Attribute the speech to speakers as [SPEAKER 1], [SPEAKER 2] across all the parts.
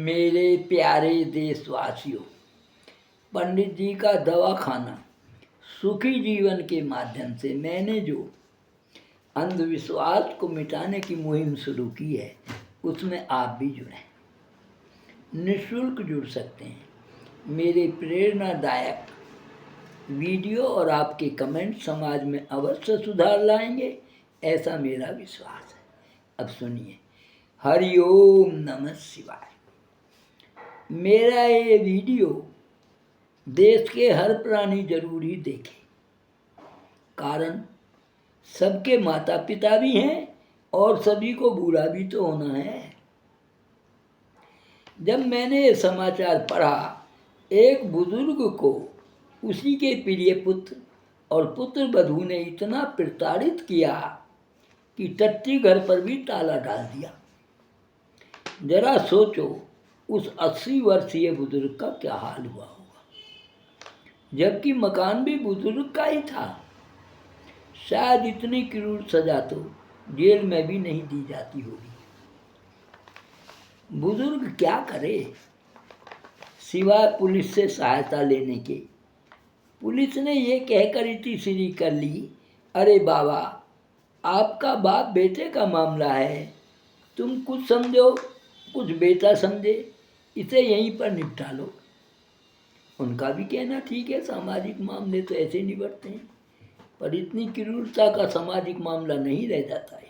[SPEAKER 1] मेरे प्यारे देशवासियों, पंडित जी का दवाखाना सुखी जीवन के माध्यम से मैंने जो अंधविश्वास को मिटाने की मुहिम शुरू की है, उसमें आप भी जुड़ें। निःशुल्क जुड़ सकते हैं। मेरे प्रेरणादायक वीडियो और आपके कमेंट समाज में अवश्य सुधार लाएंगे, ऐसा मेरा विश्वास है। अब सुनिए। हरि ओम नमः शिवाय। मेरा ये वीडियो देश के हर प्राणी जरूर ही देखे, कारण सबके माता पिता भी हैं और सभी को बूढ़ा भी तो होना है। जब मैंने ये समाचार पढ़ा, एक बुजुर्ग को उसी के प्रिय पुत्र और पुत्र वधू ने इतना प्रताड़ित किया कि टट्टी घर पर भी ताला डाल दिया। जरा सोचो, उस 80 वर्षीय बुजुर्ग का क्या हाल हुआ होगा, जबकि मकान भी बुजुर्ग का ही था। शायद इतनी क्रूर सजा तो जेल में भी नहीं दी जाती होगी। बुजुर्ग क्या करे सिवाय पुलिस से सहायता लेने के। पुलिस ने ये कहकर इतनी कर ली, अरे बाबा, आपका बाप बेटे का मामला है, तुम कुछ समझो कुछ बेटा समझे, इसे यहीं पर निपटा लो। उनका भी कहना ठीक है, सामाजिक मामले तो ऐसे निपटते हैं, पर इतनी क्रूरता का सामाजिक मामला नहीं रह जाता है।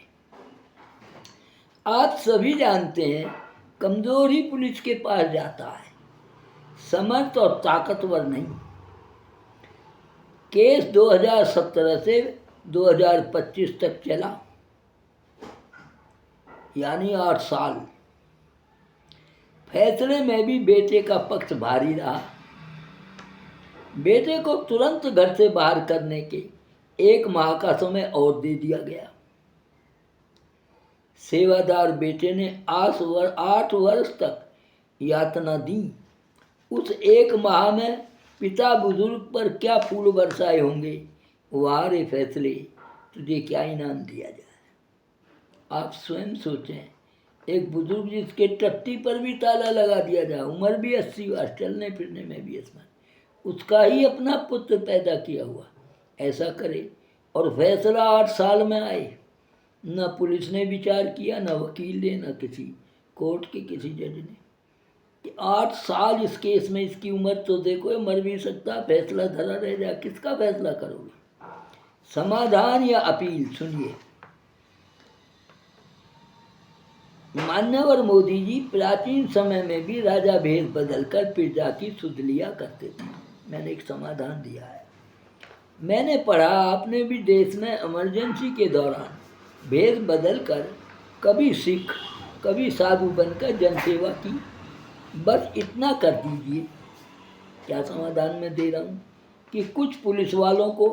[SPEAKER 1] आज सभी जानते हैं, कमजोर ही पुलिस के पास जाता है, समर्थ और ताकतवर नहीं। केस 2017 से 2025 तक चला, यानी 8 साल। फैसले में भी बेटे का पक्ष भारी रहा। बेटे को तुरंत घर से बाहर करने के 1 माह का समय और दे दिया गया। सेवादार बेटे ने 8 वर्ष तक यातना दी। उस 1 माह में पिता बुजुर्ग पर क्या फूल बरसाए होंगे। वारे फैसले, तुझे क्या इनाम दिया जाए। आप स्वयं सोचें, एक बुजुर्ग जिसके टट्टी पर भी ताला लगा दिया जाए, उम्र भी 80 वर्ष, चलने फिरने में भी इसमें, उसका ही अपना पुत्र पैदा किया हुआ ऐसा करे, और फैसला 8 साल में आए। न पुलिस ने विचार किया, न वकील ने, न किसी कोर्ट के किसी जज ने, कि 8 साल इस केस में, इसकी उम्र तो देखो, मर भी सकता, फैसला धरा रह जाए। किसका फैसला करोगे? समाधान या अपील? सुनिए। मान्यवर मोदी जी प्राचीन समय में भी राजा भेष बदलकर प्रजा की सुध लिया करते थे। मैंने एक समाधान दिया है। मैंने पढ़ा, आपने भी देश में इमरजेंसी के दौरान भेष बदलकर कभी सिख कभी साधु बनकर जनसेवा की। बस इतना कर दीजिए। क्या समाधान मैं दे रहा हूँ कि कुछ पुलिस वालों को,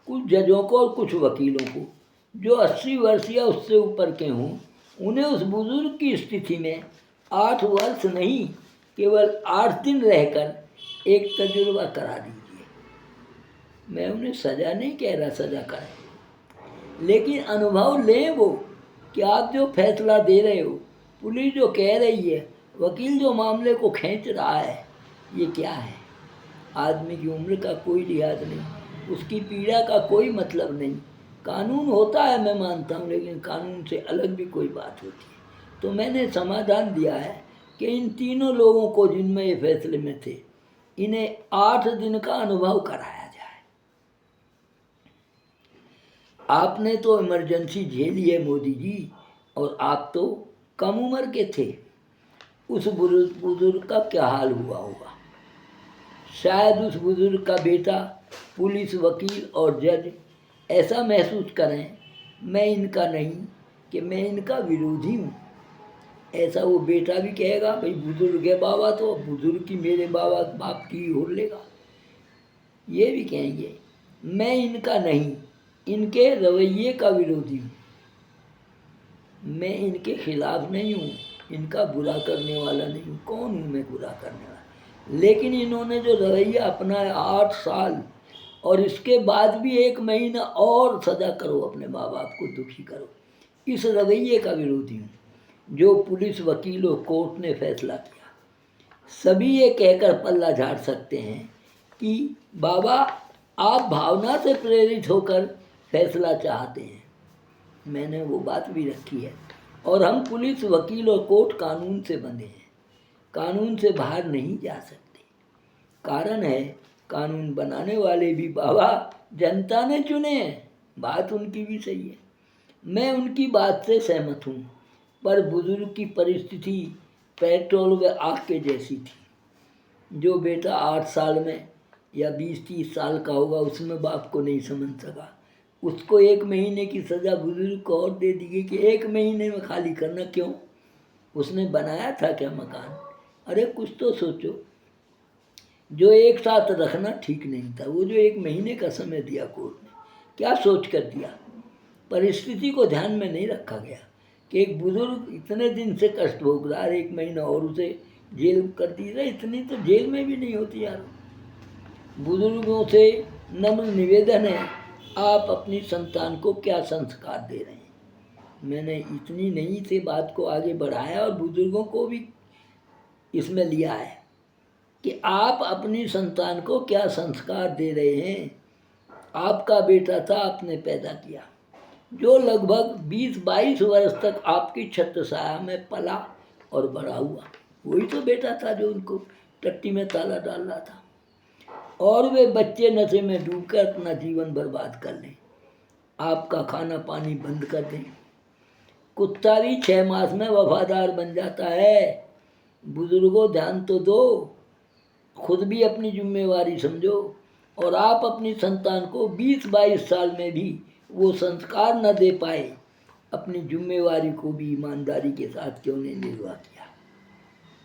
[SPEAKER 1] कुछ जजों को और कुछ वकीलों को जो 80 वर्ष या उससे ऊपर के हों, उन्हें उस बुजुर्ग की स्थिति में 8 वर्ष नहीं, केवल 8 दिन रहकर एक तजुर्बा करा दीजिए। मैं उन्हें सज़ा नहीं कह रहा, सज़ा करें, लेकिन अनुभव लें वो कि आप जो फैसला दे रहे हो, पुलिस जो कह रही है, वकील जो मामले को खींच रहा है, ये क्या है। आदमी की उम्र का कोई लिहाज नहीं, उसकी पीड़ा का कोई मतलब नहीं। कानून होता है, मैं मानता हूँ, लेकिन कानून से अलग भी कोई बात होती है। तो मैंने समाधान दिया है कि इन तीनों लोगों को, जिनमें ये फैसले में थे, इन्हें 8 दिन का अनुभव कराया जाए। आपने तो इमरजेंसी झेली है मोदी जी, और आप तो कम उम्र के थे। उस बुजुर्ग का क्या हाल हुआ होगा। शायद उस बुजुर्ग का बेटा, पुलिस, वकील और जज ऐसा महसूस करें, मैं इनका नहीं, कि मैं इनका विरोधी हूँ। ऐसा वो बेटा भी कहेगा, भाई बुजुर्ग है बाबा, तो बुजुर्ग की मेरे बाबा बाप की हो लेगा। ये भी कहेंगे मैं इनका नहीं, इनके रवैये का विरोधी हूँ। मैं इनके खिलाफ नहीं हूँ, इनका बुरा करने वाला नहीं हूँ। कौन हूँ मैं बुरा करने वाला? लेकिन इन्होंने जो रवैया अपनाया 8 साल, और इसके बाद भी 1 महीना और सज़ा करो, अपने माँ बाप को दुखी करो, इस रवैये का विरोधी हूँ जो पुलिस, वकील और कोर्ट ने फैसला किया। सभी ये कहकर पल्ला झाड़ सकते हैं कि बाबा आप भावना से प्रेरित होकर फैसला चाहते हैं। मैंने वो बात भी रखी है। और हम पुलिस, वकील और कोर्ट कानून से बंधे हैं, कानून से बाहर नहीं जा सकते। कारण है कानून बनाने वाले भी बाबा जनता ने चुने हैं, बात उनकी भी सही है। मैं उनकी बात से सहमत हूँ, पर बुजुर्ग की परिस्थिति पेट्रोल व आग के जैसी थी। जो बेटा 8 साल में या 20-30 साल का होगा उसमें बाप को नहीं समझ सका, उसको 1 महीने की सज़ा बुजुर्ग को और दे दी गई कि 1 महीने में खाली करना। क्यों? उसने बनाया था क्या मकान? अरे कुछ तो सोचो। जो एक साथ रखना ठीक नहीं था, वो जो 1 महीने का समय दिया कोर्ट ने, क्या सोच कर दिया? परिस्थिति को ध्यान में नहीं रखा गया कि एक बुजुर्ग इतने दिन से कष्ट भोग रहा है, 1 महीना और उसे जेल कर दी जाए। इतनी तो जेल में भी नहीं होती यार। बुजुर्गों से नम्र निवेदन है, आप अपनी संतान को क्या संस्कार दे रहे हैं? मैंने इतनी नई से बात को आगे बढ़ाया और बुजुर्गों को भी इसमें लिया है कि आप अपनी संतान को क्या संस्कार दे रहे हैं। आपका बेटा था, आपने पैदा किया, जो लगभग 20-22 वर्ष तक आपकी छत्रछाया में पला और बड़ा हुआ। वही तो बेटा था जो उनको टट्टी में ताला डाल रहा था। और वे बच्चे नशे में डूबकर अपना जीवन बर्बाद कर लें, आपका खाना पानी बंद कर दें। कुत्ता भी 6 मास में वफादार बन जाता है। बुजुर्गों ध्यान तो दो, खुद भी अपनी जिम्मेवारी समझो। और आप अपनी संतान को 20-22 साल में भी वो संस्कार न दे पाए, अपनी जिम्मेवारी को भी ईमानदारी के साथ क्यों नहीं निर्वाह किया?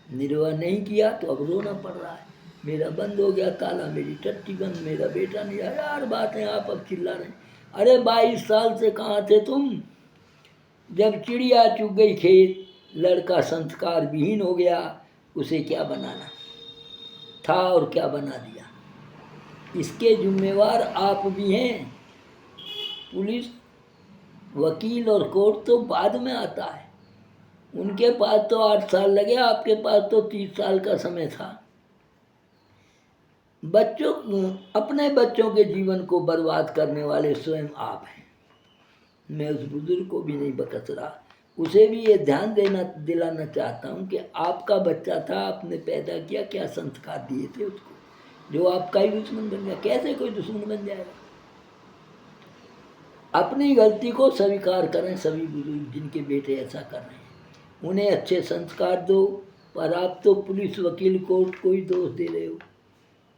[SPEAKER 1] निर्वाह नहीं किया तो अब रोना पड़ रहा है, मेरा बंद हो गया ताला, मेरी टट्टी बंद, मेरा बेटा नहीं आया। यार बातें आप अब चिल्ला रहे हैं। अरे 22 साल से कहाँ थे तुम? जब चिड़िया चुग गई खेत, लड़का संस्कार विहीन हो गया, उसे क्या बनाना था और क्या बना दिया? इसके जिम्मेवार आप भी हैं। पुलिस, वकील और कोर्ट तो बाद में आता है। उनके पास तो 8 साल लगे, आपके पास तो 30 साल का समय था। अपने बच्चों के जीवन को बर्बाद करने वाले स्वयं आप हैं। मैं उस बुजुर्ग को भी नहीं बकस रहा, उसे भी ये ध्यान दिलाना चाहता हूँ कि आपका बच्चा था, आपने पैदा किया, क्या संस्कार दिए थे उसको, जो आपका ही दुश्मन बन गया। कैसे कोई दुश्मन बन जाएगा? अपनी गलती को स्वीकार करें सभी बुजुर्ग जिनके बेटे ऐसा कर रहे हैं, उन्हें अच्छे संस्कार दो। पर आप तो पुलिस, वकील, कोर्ट को ही दोष दे रहे हो।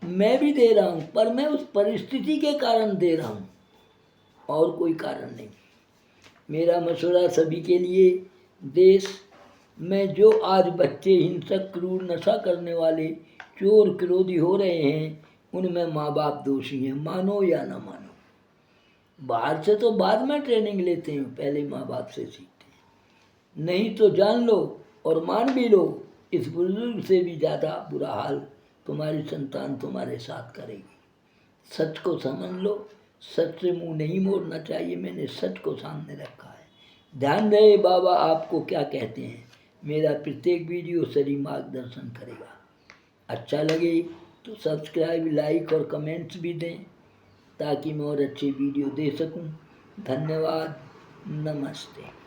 [SPEAKER 1] मैं भी दे रहा हूँ, पर मैं उस परिस्थिति के कारण दे रहा हूँ, और कोई कारण नहीं। मेरा मशवरा सभी के लिए, देश में जो आज बच्चे हिंसक, क्रूर, नशा करने वाले, चोर, क्रोधी हो रहे हैं, उनमें माँ बाप दोषी हैं, मानो या ना मानो। बाहर से तो बाद में ट्रेनिंग लेते हैं, पहले माँ बाप से सीखते हैं। नहीं तो जान लो और मान भी लो, इस बुजुर्ग से भी ज़्यादा बुरा हाल तुम्हारी संतान तुम्हारे साथ करेगी। सच को समझ लो, सच से मुंह नहीं मोड़ना चाहिए। मैंने सच को सामने रखा है। ध्यान रहे बाबा आपको क्या कहते हैं। मेरा प्रत्येक वीडियो सही मार्गदर्शन करेगा। अच्छा लगे तो सब्सक्राइब, लाइक और कमेंट्स भी दें, ताकि मैं और अच्छी वीडियो दे सकूं। धन्यवाद। नमस्ते।